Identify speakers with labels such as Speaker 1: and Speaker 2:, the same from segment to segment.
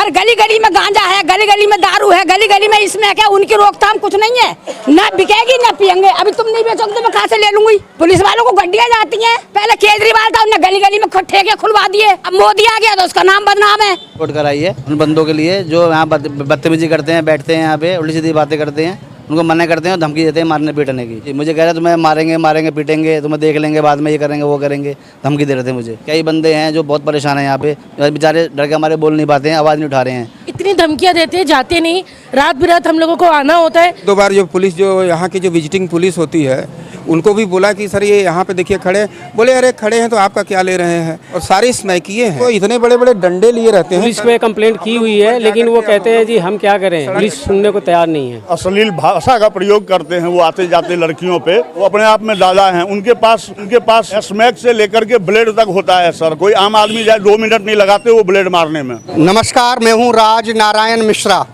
Speaker 1: और गली गली में गांजा है, गली गली में दारू है, गली गली में इसमें क्या उनकी रोकथाम कुछ नहीं है, ना बिकेगी ना पियेंगे। अभी तुम नहीं बेचोगे तो मैं कहाँ से ले लूंगी? पुलिस वालों को गड्डियां जाती हैं, पहले केजरीवाल था उन्हें गली गली में ठेके खुलवा दिए, अब मोदी आ गया तो उसका नाम बदनाम है।
Speaker 2: वोट कराई है उन बंदों के लिए जो यहाँ बदतमीजी करते हैं, बैठते हैं यहाँ पे उल्टी सीधी बातें करते हैं, उनको मना करते हैं, धमकी देते हैं मारने पीटने की। मुझे कह रहे तुम्हें मारेंगे पीटेंगे, तुम्हें देख लेंगे बाद में, ये करेंगे वो करेंगे, धमकी दे रहे थे मुझे। कई बंदे हैं जो बहुत परेशान हैं यहाँ पे, बेचारे डर के हमारे बोल नहीं पाते हैं, आवाज़ नहीं उठा रहे हैं।
Speaker 3: इतनी धमकियां देते हैं, जाते नहीं, रात बिरात हम लोगों को आना होता है।
Speaker 4: 2 बार जो पुलिस जो यहाँ की जो विजिटिंग पुलिस होती है उनको भी बोला कि सर ये यहाँ पे देखिए खड़े, बोले अरे खड़े हैं तो आपका क्या ले रहे हैं, और सारे स्मैकिए हैं, तो इतने बड़े बड़े डंडे लिए रहते हैं।
Speaker 5: पुलिस पे कंप्लेंट की हुई है लेकिन वो कहते हैं जी हम क्या करें, पुलिस सुनने को तैयार नहीं है।
Speaker 6: अश्लील भाषा का प्रयोग करते हैं वो आते जाते लड़कियों पे, वो अपने आप में दादा हैं। उनके पास स्मैक से लेकर के ब्लेड तक होता है सर, कोई आम आदमी जाए 2 मिनट नहीं लगाते वो ब्लेड मारने में।
Speaker 7: नमस्कार, मैं हूँ राज नारायण मिश्रा।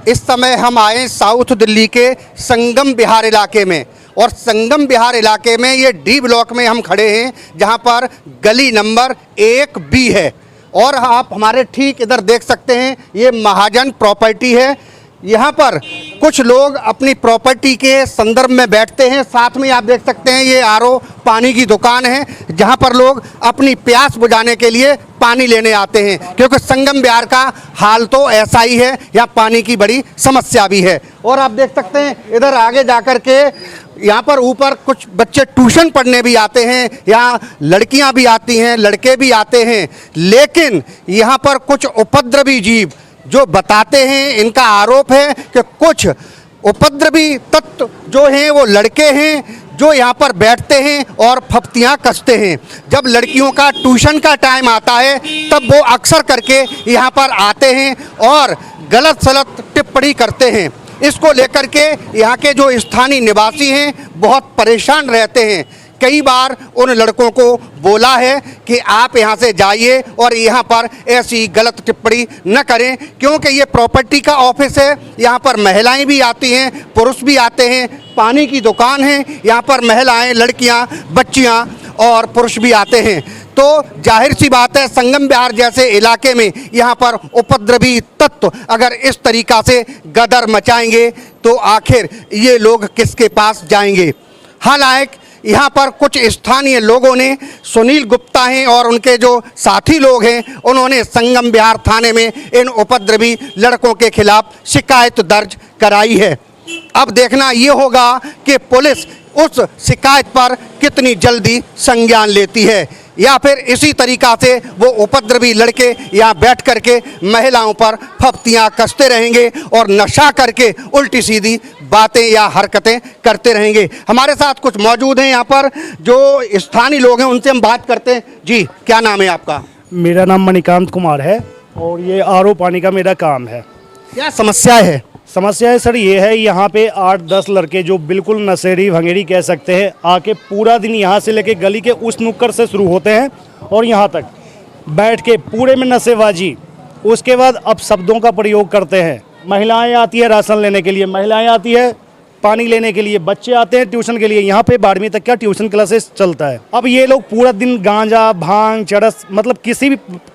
Speaker 7: इस समय हम आए साउथ दिल्ली के संगम विहार इलाके में, और संगम विहार इलाके में ये डी ब्लॉक में हम खड़े हैं जहां पर गली नंबर 1B है। और आप हमारे ठीक इधर देख सकते हैं ये महाजन प्रॉपर्टी है। यहाँ पर कुछ लोग अपनी प्रॉपर्टी के संदर्भ में बैठते हैं। साथ में आप देख सकते हैं ये आरओ पानी की दुकान है जहाँ पर लोग अपनी प्यास बुझाने के लिए पानी लेने आते हैं, क्योंकि संगम विहार का हाल तो ऐसा ही है, यहाँ पानी की बड़ी समस्या भी है। और आप देख सकते हैं इधर आगे जाकर के यहाँ पर ऊपर कुछ बच्चे ट्यूशन पढ़ने भी आते हैं, यहाँ लड़कियाँ भी आती हैं, लड़के भी आते हैं, लेकिन यहाँ पर कुछ उपद्रवी जीव जो बताते हैं, इनका आरोप है कि कुछ उपद्रवी तत्व जो हैं वो लड़के हैं जो यहाँ पर बैठते हैं और फप्तियाँ कसते हैं। जब लड़कियों का ट्यूशन का टाइम आता है तब वो अक्सर करके यहाँ पर आते हैं और गलत सलत टिप्पणी करते हैं। इसको लेकर के यहाँ के जो स्थानीय निवासी हैं बहुत परेशान रहते हैं। कई बार उन लड़कों को बोला है कि आप यहाँ से जाइए और यहाँ पर ऐसी गलत टिप्पणी न करें, क्योंकि ये प्रॉपर्टी का ऑफिस है, यहाँ पर महिलाएं भी आती हैं, पुरुष भी आते हैं, पानी की दुकान है, यहाँ पर महिलाएं, लड़कियाँ, बच्चियाँ और पुरुष भी आते हैं। तो जाहिर सी बात है संगम विहार जैसे इलाके में यहाँ पर उपद्रवी तत्व अगर इस तरीक़ा से गदर मचाएंगे तो आखिर ये लोग किसके पास जाएंगे। हालांकि यहाँ पर कुछ स्थानीय लोगों ने, सुनील गुप्ता हैं और उनके जो साथी लोग हैं, उन्होंने संगम विहार थाने में इन उपद्रवी लड़कों के खिलाफ शिकायत दर्ज कराई है। अब देखना ये होगा कि पुलिस उस शिकायत पर कितनी जल्दी संज्ञान लेती है, या फिर इसी तरीक़ा से वो उपद्रवी लड़के यहाँ बैठ करके महिलाओं पर फप्तियाँ कसते रहेंगे और नशा करके उल्टी सीधी बातें या हरकतें करते रहेंगे। हमारे साथ कुछ मौजूद हैं यहाँ पर जो स्थानीय लोग हैं, उनसे हम बात करते हैं। जी, क्या नाम है आपका?
Speaker 8: मेरा नाम मणिकांत कुमार है और ये आरओ पानी का मेरा काम है।
Speaker 7: क्या समस्या है?
Speaker 8: समस्या है सर ये है, यहाँ पे 8-10 लड़के जो बिल्कुल नशेड़ी भंगेड़ी कह सकते हैं, आके पूरा दिन यहाँ से लेके गली के उस नुक्कड़ से शुरू होते हैं और यहाँ तक बैठ के पूरे में नशेबाजी। उसके बाद अब शब्दों का प्रयोग करते हैं। महिलाएं आती है राशन लेने के लिए, महिलाएं आती है पानी लेने के लिए, बच्चे आते हैं ट्यूशन के लिए। यहाँ पे 12वीं तक क्या ट्यूशन क्लासेस चलता है। अब ये लोग पूरा दिन गांजा, भांग, चरस, मतलब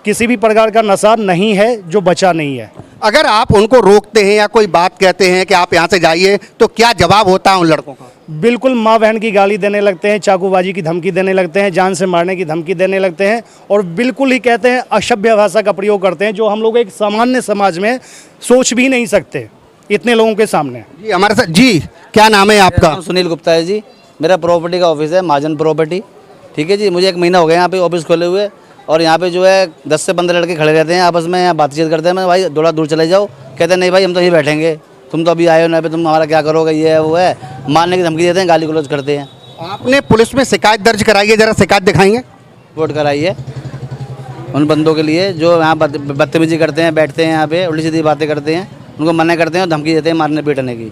Speaker 8: किसी भी प्रकार का नशा नहीं है जो बचा नहीं है।
Speaker 7: अगर आप उनको रोकते हैं या कोई बात कहते हैं कि आप यहाँ से जाइए, तो क्या जवाब होता है उन लड़कों का?
Speaker 8: बिल्कुल माँ बहन की गाली देने लगते हैं, चाकूबाजी की धमकी देने लगते हैं, जान से मारने की धमकी देने लगते हैं और बिल्कुल ही कहते हैं असभ्य भाषा का प्रयोग करते हैं, जो हम लोग एक सामान्य समाज में सोच भी नहीं सकते इतने लोगों के सामने।
Speaker 7: जी, हमारे साथ। जी, क्या नाम है आपका?
Speaker 2: सुनील गुप्ता है जी, मेरा प्रॉपर्टी का ऑफिस है, महाजन प्रॉपर्टी। ठीक है जी, मुझे 1 महीना हो गया यहाँ पे ऑफिस खोले हुए, और यहाँ पे जो है 10 से 15 लड़के खड़े रहते हैं, आपस में यहाँ बातचीत करते हैं। मैं भाई थोड़ा दूर चले जाओ, कहते हैं नहीं भाई हम तो यहीं बैठेंगे, तुम तो अभी आए हो ना, तुम हमारा क्या करोगे, ये है वो है, मारने की धमकी देते हैं, गाली गलौज करते हैं।
Speaker 7: आपने पुलिस में शिकायत दर्ज कराई है, जरा शिकायत दिखाएंगे?
Speaker 2: वोट कराई है उन बंदों के लिए जो यहाँ बदतमीजी करते हैं, बैठते हैं यहाँ पे उल्टी सीधी बातें करते हैं, उनको मना करते हैं और धमकी देते हैं मारने पीटने की।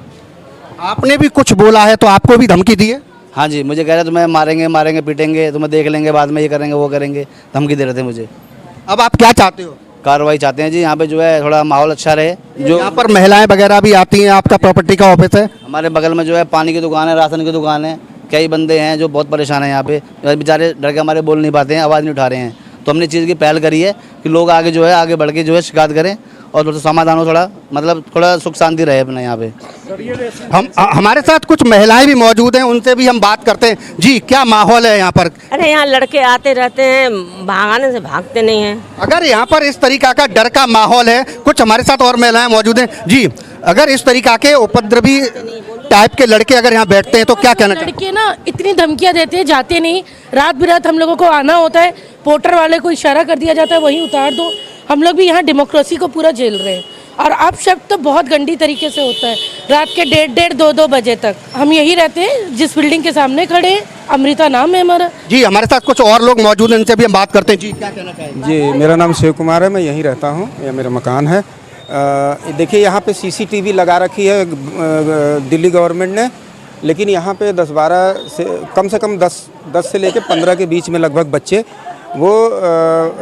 Speaker 7: आपने भी कुछ बोला है तो आपको भी धमकी दी है?
Speaker 2: हाँ जी, मुझे कह रहे तुम्हें मारेंगे पीटेंगे, तुम्हें देख लेंगे बाद में, ये करेंगे वो करेंगे, धमकी दे रहे थे मुझे।
Speaker 7: अब आप क्या चाहते हो?
Speaker 2: कार्रवाई चाहते हैं जी, यहाँ पे जो है थोड़ा माहौल अच्छा रहे। जो
Speaker 7: यहाँ पर महिलाएं वगैरह भी आती हैं, आपका प्रॉपर्टी का ऑफिस है?
Speaker 2: हमारे बगल में जो है पानी की दुकान है, राशन की दुकान है, कई बंदे हैं जो बहुत परेशान हैं यहाँ पे, बेचारे डर के हमारे बोल नहीं पाते हैं, आवाज़ नहीं उठा रहे हैं। तो हमने चीज़ की पहल करी है कि लोग आगे जो है आगे बढ़ के जो है शिकायत करें और थोड़ा समाधान हो, थोड़ा मतलब थोड़ा सुख शांति रहे अपने यहाँ पे।
Speaker 7: हमारे साथ कुछ महिलाएं भी मौजूद हैं, उनसे भी हम बात करते हैं। जी, क्या माहौल है यहाँ पर?
Speaker 9: अरे यहाँ लड़के आते रहते हैं, भागाने से भागते नहीं हैं।
Speaker 7: अगर यहाँ पर इस तरीका का डर का माहौल है, कुछ हमारे साथ और महिलाएं मौजूद हैं। जी, अगर इस तरीका के उपद्रवी टाइप के लड़के अगर यहाँ बैठते हैं तो क्या कहना चाहिए?
Speaker 3: लड़के ना इतनी धमकियां देते हैं, जाते नहीं, रात बिरात हम लोगों को आना होता है, पोर्टर वाले को इशारा कर दिया जाता है वहीं उतार दो। हम लोग भी यहाँ डेमोक्रेसी को पूरा झेल रहे हैं और अब शब्द तो बहुत गंदी तरीके से होता है। रात के 1:30-2 बजे तक हम यही रहते हैं, जिस बिल्डिंग के सामने खड़े हैं, अमृता नाम है हमारा।
Speaker 7: जी, हमारे साथ कुछ और लोग मौजूद हैं, इनसे भी हम बात करते हैं। जी, क्या कहना चाहेंगे?
Speaker 4: जी, मेरा नाम शिव कुमार है, मैं यहीं रहता हूँ, यह मेरा मकान है। देखिए यहाँ पे सीसीटीवी लगा रखी है दिल्ली गवर्नमेंट ने, लेकिन यहाँ पे 10-12 से कम 10 से लेकर 15 के बीच में लगभग बच्चे वो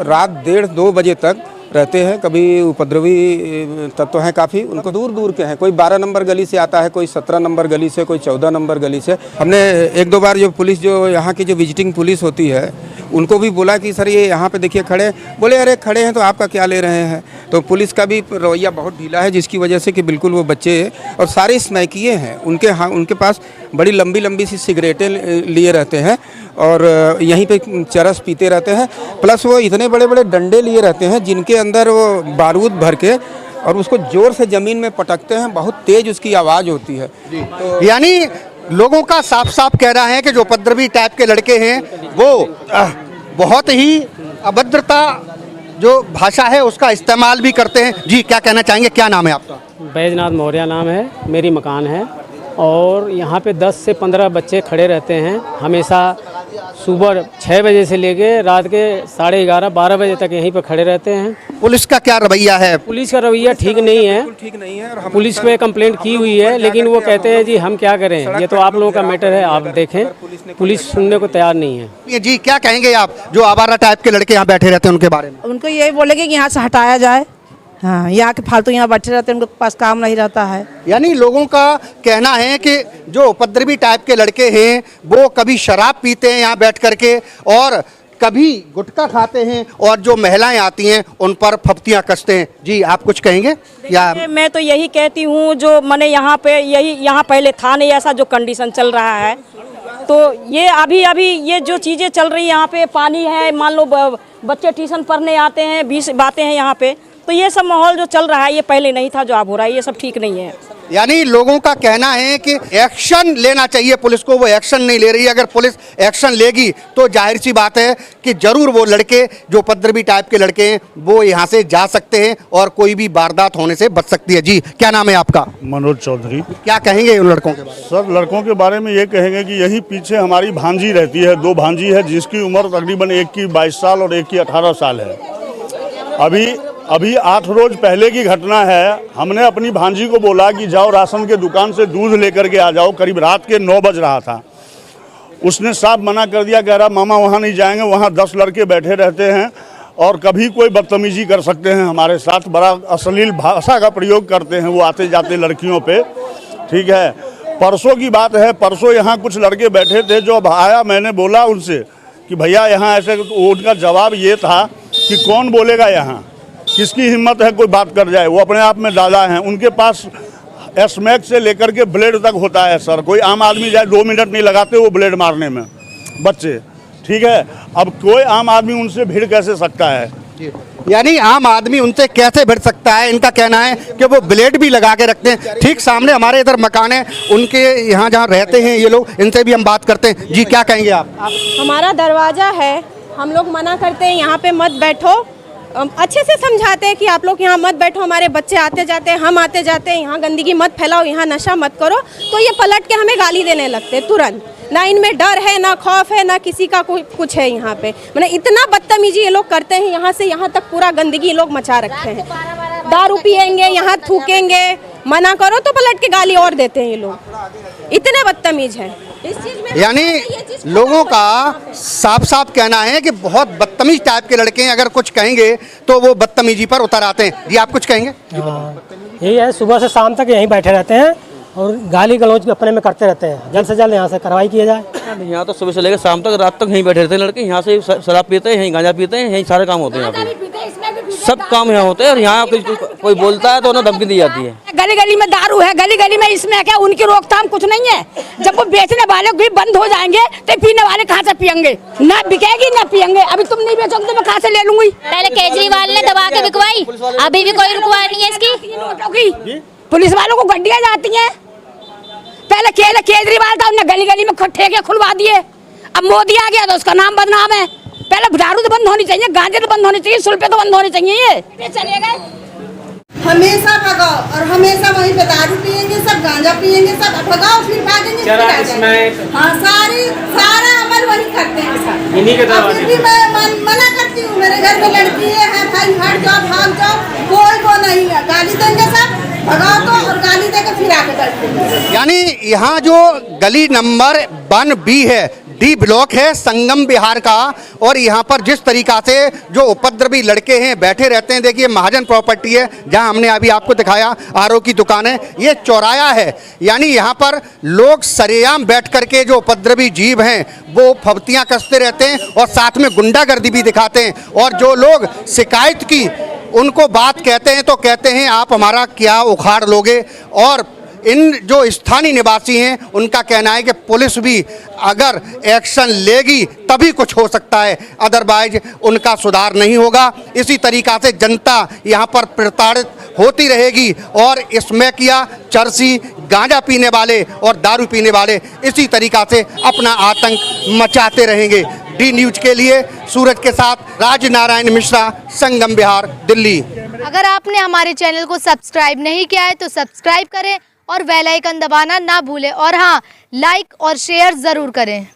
Speaker 4: रात 1:30-2 बजे तक रहते हैं। कभी उपद्रवी तत्व हैं काफ़ी, उनको दूर दूर के हैं, कोई 12 नंबर गली से आता है, कोई 17 नंबर गली से, कोई 14 नंबर गली से। हमने 1-2 बार जो पुलिस, जो यहाँ की जो विजिटिंग पुलिस होती है, उनको भी बोला कि सर ये यहाँ पे देखिए खड़े, बोले अरे खड़े हैं तो आपका क्या ले रहे हैं। तो पुलिस का भी रवैया बहुत ढीला है, जिसकी वजह से कि बिल्कुल वो बच्चे और सारे स्मैकिए हैं, उनके पास बड़ी लंबी लंबी सी सिगरेटें लिए रहते हैं और यहीं पे चरस पीते रहते हैं। प्लस वो इतने बड़े बड़े डंडे लिए रहते हैं जिनके अंदर वो बारूद भर के और उसको जोर से ज़मीन में पटकते हैं, बहुत तेज़ उसकी आवाज़ होती है।
Speaker 7: तो यानी लोगों का साफ साफ कहना है कि जो उपद्रवी टाइप के लड़के हैं वो बहुत ही अभद्रता जो भाषा है उसका इस्तेमाल भी करते हैं। जी, क्या कहना चाहेंगे? क्या नाम है आपका?
Speaker 5: बैजनाथ मौर्य नाम है, मेरी मकान है और यहाँ पे 10 से 15 बच्चे खड़े रहते हैं हमेशा। सुबह 6 बजे से लेके रात के 11:30-12 बजे तक यहीं पर खड़े रहते हैं।
Speaker 7: पुलिस का क्या रवैया है?
Speaker 5: पुलिस का रवैया ठीक नहीं है, और पुलिस पे कंप्लेंट की हुई है, लेकिन वो कहते हैं जी हम क्या करें, ये तो आप लोगों का मैटर है, आप देखें। पुलिस सुनने को तैयार नहीं है।
Speaker 7: जी, क्या कहेंगे आप जो आवारा टाइप के लड़के यहाँ बैठे रहते हैं उनके बारे में?
Speaker 10: उनको ये बोलेंगे कि यहाँ से हटाया जाए। हाँ, यहाँ के फालतू यहाँ बैठे रहते हैं, उनके पास काम नहीं रहता है।
Speaker 7: यानी लोगों का कहना है कि जो उपद्रवी टाइप के लड़के हैं वो कभी शराब पीते हैं यहाँ बैठ करके और कभी गुटखा खाते हैं और जो महिलाएं आती हैं उन पर फप्तियां कसते हैं। जी, आप कुछ कहेंगे? या
Speaker 9: मैं तो यही कहती हूँ, जो मैंने यहाँ पे यहाँ पहले था नहीं ऐसा जो कंडीशन चल रहा है, तो ये अभी ये जो चीज़ें चल रही है यहाँ पे, पानी है, मान लो बच्चे ट्यूशन पढ़ने आते हैं, 20 बातें हैं यहाँ पे, तो ये सब माहौल जो चल रहा है ये पहले नहीं था, जो अब हो रहा है ये सब ठीक नहीं है।
Speaker 7: यानी लोगों का कहना है कि एक्शन लेना चाहिए पुलिस को, वो एक्शन नहीं ले रही है। अगर पुलिस एक्शन लेगी तो जाहिर सी बात है कि जरूर वो लड़के जो उपद्रवी टाइप के लड़के हैं वो यहाँ से जा सकते हैं और कोई भी वारदात होने से बच सकती है। जी, क्या नाम है आपका?
Speaker 6: मनोज चौधरी।
Speaker 7: क्या कहेंगे उन लड़कों के बारे में?
Speaker 6: सर, लड़कों के बारे में ये कहेंगे कि यही पीछे हमारी भांजी रहती है, 2 भांजी है जिसकी उम्र तकरीबन एक की 22 साल और एक की 18 साल है। अभी 8 रोज पहले की घटना है। हमने अपनी भांजी को बोला कि जाओ राशन के दुकान से दूध लेकर के आ जाओ, करीब रात के 9 बज रहा था। उसने साफ मना कर दिया, कह रहा मामा वहाँ नहीं जाएंगे, वहाँ 10 लड़के बैठे रहते हैं और कभी कोई बदतमीजी कर सकते हैं हमारे साथ, बड़ा अश्लील भाषा का प्रयोग करते हैं वो आते जाते लड़कियों पे। ठीक है, परसों की बात है, परसों यहाँ कुछ लड़के बैठे थे, जो अब आया मैंने बोला उनसे कि भैया यहाँ ऐसे, तो उनका जवाब ये था कि कौन बोलेगा यहाँ, किसकी हिम्मत है कोई बात कर जाए, वो अपने आप में दादा हैं, उनके पास स्मैक से लेकर के ब्लेड तक होता है सर। कोई आम आदमी जाए 2 मिनट नहीं लगाते वो ब्लेड मारने में बच्चे। ठीक है, अब कोई आम आदमी उनसे भिड़ कैसे सकता है?
Speaker 7: यानी आम आदमी उनसे कैसे भिड़ सकता है? इनका कहना है कि वो ब्लेड भी लगा के रखते हैं। ठीक सामने हमारे इधर मकान है, उनके यहाँ जहाँ रहते हैं ये लोग, इनसे भी हम बात करते हैं। जी, क्या कहेंगे आप?
Speaker 11: हमारा दरवाज़ा है, हम लोग मना करते हैं यहाँ पे मत बैठो, अच्छे से समझाते हैं कि आप लोग यहाँ मत बैठो, हमारे बच्चे आते जाते हैं, हम आते जाते हैं, यहाँ गंदगी मत फैलाओ, यहाँ नशा मत करो, तो ये पलट के हमें गाली देने लगते तुरंत। ना इनमें डर है, ना खौफ है, ना किसी का कोई कुछ है यहाँ पे। मैंने इतना बदतमीजी ये लोग करते हैं, यहाँ से यहाँ तक पूरा गंदगी ये लोग मचा रखे हैं। दारू पियेंगे, यहाँ थूकेंगे, मना करो तो पलट के गाली और देते हैं ये लोग, इतने बदतमीज हैं इस चीज में।
Speaker 7: यानी लोगों का साफ साफ कहना है कि बहुत बदतमीज टाइप के लड़के हैं, अगर कुछ कहेंगे तो वो बदतमीजी पर उतर आते हैं। जी, आप कुछ कहेंगे?
Speaker 5: यही है, सुबह से शाम तक यहीं बैठे रहते हैं और गाली गलौज अपने में करते रहते हैं। जल्द से जल्द यहाँ से कार्रवाई किया जाए।
Speaker 2: यहाँ तो सुबह से लेकर शाम तक, रात तक यहीं बैठे रहते हैं लड़के। यहाँ से शराब पीते हैं, यहीं गांजा पीते हैं, यहीं सारे काम होते हैं यहाँ पे।
Speaker 12: सब काम यहाँ होते हैं और यहाँ कोई बोलता है तो उन्हें धमकी दी जाती है।
Speaker 1: गली गली में दारू है, गली गली में इसमें क्या उनकी रोकथाम कुछ नहीं है। जब वो बेचने वाले भी बंद हो जाएंगे तो पीने वाले कहाँ से पियेंगे? ना बिकेगी ना पियेंगे। अभी तुम नहीं बेचोगे तो मैं कहाँ से ले लूंगी?
Speaker 13: पहले केजरीवाल ने दबा के बिकवाई, अभी भी कोई रुकवा नहीं है इसकी।
Speaker 1: पुलिस वालों को गड्डियाँ जाती हैं। पहले केजरीवाल था, उन्हें गली गली में ठेके खुलवा दिए। अब मोदी आ गया तो उसका नाम बदनाम है। पहले दारू तो बंद होनी चाहिए, गांजे तो बंद होनी चाहिए, सुल्फे तो बंद होने चाहिए। ये चले गए
Speaker 10: हमेशा भगाओ और हमेशा वहीं पे दारू पियेंगे, सब गांजा पियेंगे, सब भगाओ फिर भागेंगे, फिर आ जाएंगे। हाँ, सारा अमल वही करते हैं सब। फिर भी मैं मना करती हूँ, मेरे घर में लड़की है भाई, हट जाओ, भाग जाओ, कोई वो नहीं है। गाली देंगे सब, भगाओ तो, और गाली देकर फिर आगे बढ़ते हैं।
Speaker 7: यानी यहाँ जो गली नंबर 1B है, डी ब्लॉक है संगम बिहार का, और यहाँ पर जिस तरीका से जो उपद्रवी लड़के हैं बैठे रहते हैं, देखिए महाजन प्रॉपर्टी है जहाँ हमने अभी आपको दिखाया आरओ की दुकान है, ये चौराया है। यानी यहाँ पर लोग सरेआम बैठ करके जो उपद्रवी जीव हैं वो फब्तियाँ कसते रहते हैं और साथ में गुंडागर्दी भी दिखाते हैं। और जो लोग शिकायत की उनको बात कहते हैं तो कहते हैं आप हमारा क्या उखाड़ लोगे। और इन जो स्थानीय निवासी हैं उनका कहना है कि पुलिस भी अगर एक्शन लेगी तभी कुछ हो सकता है, अदरवाइज उनका सुधार नहीं होगा। इसी तरीक़ा से जनता यहाँ पर प्रताड़ित होती रहेगी और इसमें किया चरसी, गांजा पीने वाले और दारू पीने वाले इसी तरीक़ा से अपना आतंक मचाते रहेंगे। डी न्यूज के लिए सूरज के साथ राज नारायण मिश्रा, संगम बिहार, दिल्ली।
Speaker 13: अगर आपने हमारे चैनल को सब्सक्राइब नहीं किया है तो सब्सक्राइब करें और बेल आइकन दबाना ना भूलें, और हाँ, लाइक और शेयर ज़रूर करें।